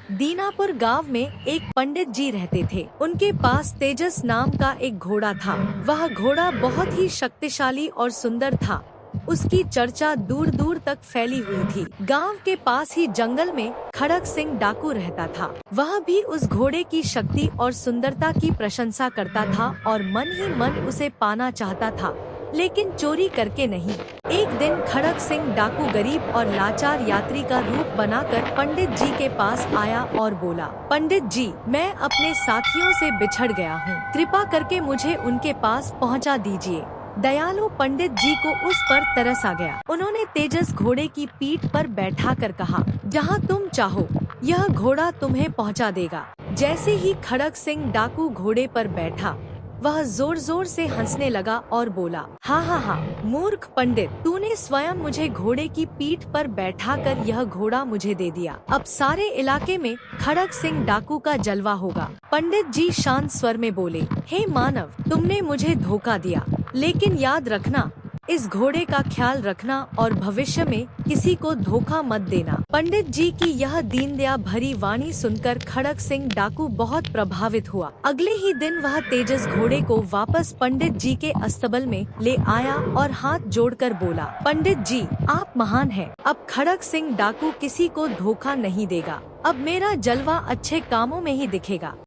दीनापुर गांव में एक पंडित जी रहते थे। उनके पास तेजस नाम का एक घोड़ा था। वह घोड़ा बहुत ही शक्तिशाली और सुंदर था। उसकी चर्चा दूर दूर तक फैली हुई थी। गांव के पास ही जंगल में खड़क सिंह डाकू रहता था। वह भी उस घोड़े की शक्ति और सुंदरता की प्रशंसा करता था और मन ही मन उसे पाना चाहता था, लेकिन चोरी करके नहीं। एक दिन खड़क सिंह डाकू गरीब और लाचार यात्री का रूप बनाकर पंडित जी के पास आया और बोला, पंडित जी, मैं अपने साथियों से बिछड़ गया हूँ। कृपा करके मुझे उनके पास पहुँचा दीजिए। दयालु पंडित जी को उस पर तरस आ गया। उन्होंने तेजस घोड़े की पीठ पर बैठाकर कहा, जहाँ तुम चाहो यह घोड़ा तुम्हें पहुँचा देगा। जैसे ही खड़क सिंह डाकू घोड़े पर बैठा, वह जोर जोर से हंसने लगा और बोला, हाँ हाँ हाँ, मूर्ख पंडित, तूने स्वयं मुझे घोड़े की पीठ पर बैठाकर यह घोड़ा मुझे दे दिया। अब सारे इलाके में खड़क सिंह डाकू का जलवा होगा। पंडित जी शांत स्वर में बोले, हे मानव, तुमने मुझे धोखा दिया, लेकिन याद रखना, इस घोड़े का ख्याल रखना और भविष्य में किसी को धोखा मत देना। पंडित जी की यह दीन दया भरी वाणी सुनकर खड़क सिंह डाकू बहुत प्रभावित हुआ। अगले ही दिन वह तेजस घोड़े को वापस पंडित जी के अस्तबल में ले आया और हाथ जोड़कर बोला, पंडित जी, आप महान हैं। अब खड़क सिंह डाकू किसी को धोखा नहीं देगा। अब मेरा जलवा अच्छे कामों में ही दिखेगा।